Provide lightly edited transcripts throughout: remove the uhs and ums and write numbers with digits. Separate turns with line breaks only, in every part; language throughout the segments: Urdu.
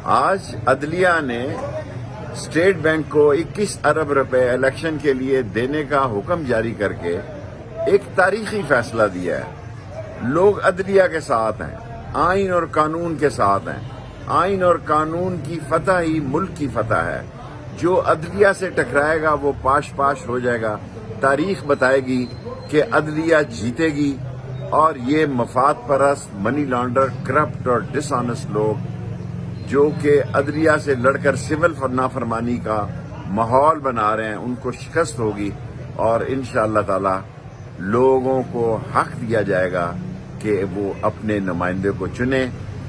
آج عدلیہ نے اسٹیٹ بینک کو 21 ارب روپے الیکشن کے لیے دینے کا حکم جاری کر کے ایک تاریخی فیصلہ دیا ہے۔ لوگ عدلیہ کے ساتھ ہیں، آئین اور قانون کے ساتھ ہیں۔ آئین اور قانون کی فتح ہی ملک کی فتح ہے۔ جو عدلیہ سے ٹکرائے گا وہ پاش ہو جائے گا۔ تاریخ بتائے گی کہ عدلیہ جیتے گی، اور یہ مفاد پرست، منی لانڈر، کرپٹ اور ڈس آنیسٹ لوگ جو کہ عدلیہ سے لڑ کر سول نافرمانی کا ماحول بنا رہے ہیں، ان کو شکست ہوگی، اور انشاءاللہ تعالی لوگوں کو حق دیا جائے گا کہ وہ اپنے نمائندے کو چنیں۔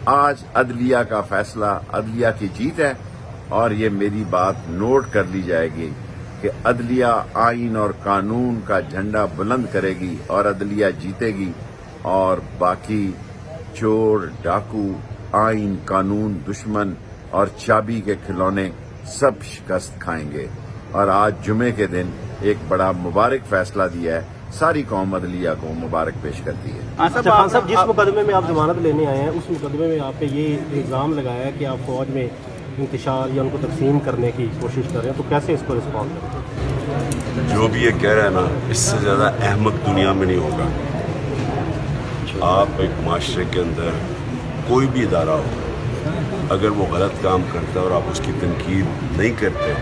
آج عدلیہ کا فیصلہ عدلیہ کی جیت ہے، اور یہ میری بات نوٹ کر لی جائے گی کہ عدلیہ آئین اور قانون کا جھنڈا بلند کرے گی اور عدلیہ جیتے گی، اور باقی چور، ڈاکو، آئین، قانون، دشمن اور چابی کے کھلونے سب شکست کھائیں گے۔ اور آج جمعے کے دن ایک بڑا مبارک فیصلہ دیا ہے، ساری قوم عدلیہ کو مبارک پیش کرتی ہے۔
خان صاحب، جس مقدمے میں آپ ضمانت لینے آئے ہیں اس مقدمے میں آپ پہ یہ الزام لگایا ہے کہ آپ فوج میں انتشار یا ان کو تقسیم کرنے کی کوشش کر رہے ہیں، تو کیسے اس کو رسپانس کریں؟
جو بھی یہ کہہ رہا ہے نا، اس سے زیادہ احمق دنیا میں نہیں ہوگا۔ آپ ایک معاشرے کے اندر کوئی بھی ادارہ ہو، اگر وہ غلط کام کرتا ہے اور آپ اس کی تنقید نہیں کرتے،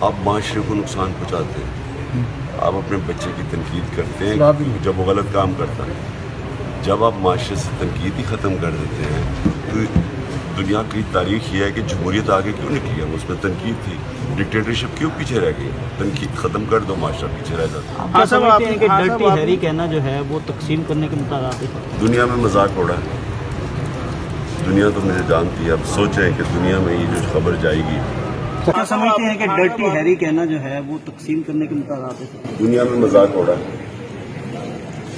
آپ معاشرے کو نقصان پہنچاتے ہیں۔ آپ اپنے بچے کی تنقید کرتے ہیں جب وہ غلط کام کرتا ہے۔ جب آپ معاشرے سے تنقید ہی ختم کر دیتے ہیں تو دنیا کی تاریخ یہ ہے کہ جمہوریت آگے کیوں نکلی ہے، اس میں تنقید تھی۔ ڈکٹیٹرشپ کیوں پیچھے رہ گئی؟ تنقید ختم کر دو، معاشرہ پیچھے رہ جاتا ہے۔
آپ سمجھتے ہیں کہ ڈرٹی ہیری کہنا جو ہے وہ تقسیم کرنے کے مترادف ہے؟
دنیا میں مذاق ہو رہا ہے، دنیا تو مجھے جانتی ہے۔ اب سوچیں کہ دنیا میں یہ جو خبر جائے گی،
کیا سمجھتے ہیں کہ ڈرٹی ہیری کہنا جو ہے وہ تقسیم کرنے کے مترادف ہے؟
دنیا میں مذاق ہو رہا ہے،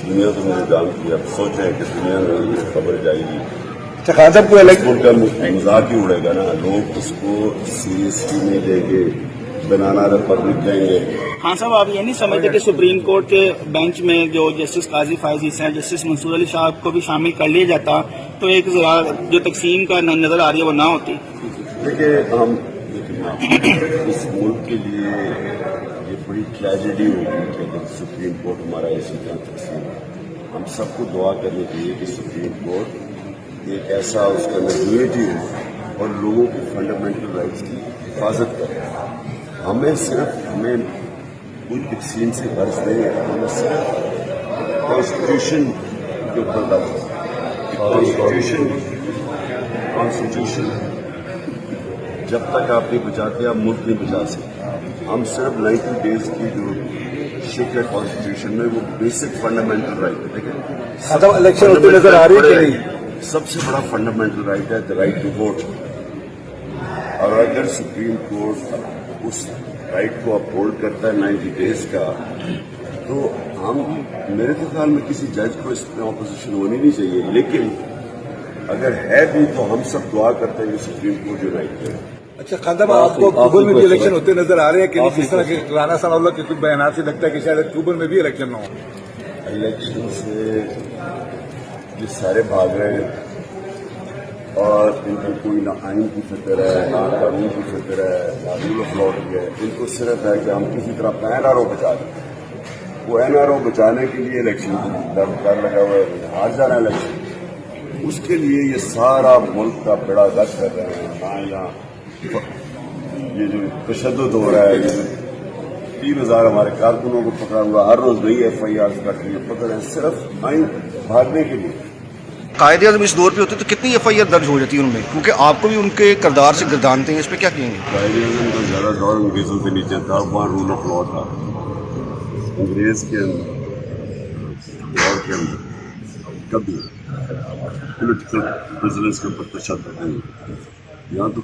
دنیا تو مجھے جانتی ہے۔ اب سوچیں کہ دنیا میں یہ خبر جائے گی،
خان صاحب کو
ان کا مذاق ہی اڑے گا نا، لوگ اس کو سیریسلی نہیں لیں گے، بنانا ریپبلک کہیں گے۔
ہاں صاحب، آپ یہ نہیں سمجھتے کہ سپریم کورٹ کے بینچ میں جو جسٹس قاضی فائز عیسی ہیں، جسٹس منصور علی شاہ کو بھی شامل کر لیا جاتا تو ایک جو تقسیم کا نظر آ رہی ہے وہ نہ ہوتی؟
دیکھیے، ہم اس ملک کے لیے یہ بڑی ٹریجڈی ہوگی کہ اگر سپریم کورٹ ہمارا اسی طرح تقسیم ہے۔ ہم سب کو دعا کرنی چاہیے کہ سپریم کورٹ ایک ایسا اس کا یونٹی ہو اور لوگوں کی فنڈامنٹل رائٹس کی حفاظت کرے۔ ہمیں کوئی تقسیم سے غرض نہیں ہے، ہمیں صرف کانسٹیٹیوشن کے اوپر کانسٹیٹیوشن جب تک آپ نہیں بچاتے آپ ملک نہیں بچا سکتے۔ ہم صرف 90 ڈیز کی جو شکل ہے کانسٹیٹیوشن میں، وہ بیسک فنڈامنٹل رائٹ ہے۔ دیکھیں،
الیکشن ہوتے نظر آ رہی ہے کہ نہیں؟
سب سے بڑا فنڈامنٹل رائٹ ہے رائٹ ٹو ووٹ، اور اگر سپریم کورٹ اس رائٹ کو اپہولڈ کرتا ہے 90 ڈیز کا، تو میرے خیال میں کسی جج کو اس میں اپوزیشن ہونی نہیں چاہیے۔ لیکن اگر ہے بھی تو ہم سب دعا کرتے ہیں کہ سپریم کورٹ جو رائٹ کرے۔
اچھا خان صاحب، آپ کو اکتوبر میں بھی الیکشن ہوتے نظر آ رہے ہیں کہ نہیں؟ کس طرح کے رانا ثناء اللہ کے کچھ بیانات سے لگتا ہے کہ شاید اکتوبر میں بھی الیکشن نہ ہو۔
الیکشن سے یہ سارے بھاگ رہے ہیں، اور ان کو کوئی نہ آئین کی فکر ہے، نہ قانون کی فکر ہے، نہ رول آف لا کی ہے۔ ان کو صرف ہے کہ ہم کسی طرح این آر او بچا دیں۔ وہ این آر او بچانے کے لیے الیکشن ڈر لگا ہوا ہے، ہار جانا ہے الیکشن، اس کے لیے یہ سارا ملک کا بیڑا غرق کر رہے ہیں۔ یہاں یہ جو تشدد ہو رہا ہے، یہ 3000 ہمارے کارکنوں کو پکڑا ہوا، ہر روز نئی ایف آئی آر کٹ رہی ہے، پکڑ ہے صرف آئین بھاگنے کے لیے۔
قائد اعظم اس دور پہ ہوتے تو کتنی ایف آئی آر درج ہو جاتی ہے ان میں، کیونکہ آپ کو بھی ان کے کردار سے گردانتے ہیں، اس پہ کیا کہیں گے؟
قائد اعظم کا زیادہ دور انگریزوں کے نیچے تھا، وہاں رول آف لا تھا۔ انگریز کے دور کے اندر کبھی پولیٹیکل پرزنرز کے اوپر تشدد نہیں، یہاں تو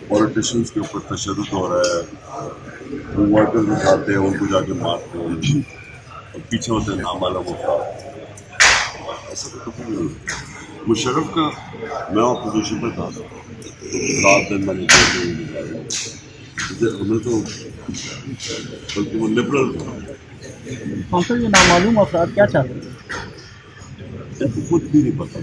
پولیٹیشینس کے اوپر تشدد ہو رہا ہے۔ وہ ورکرز اٹھاتے ہیں، ان کو جا کے مارتے ہیں، اور پیچھے ہوتے ہیں نامعلوم افراد۔ ایسا تو کبھی نہیں ہوتا۔ مشرف کا میں اپوزیشن پہ تھا، 7 دن میں نے ہمیں تو بلکہ وہ لبرل تھا۔
یہ نامعلوم افراد کیا چاہتے ہیں؟
ان کو خود بھی نہیں پتا۔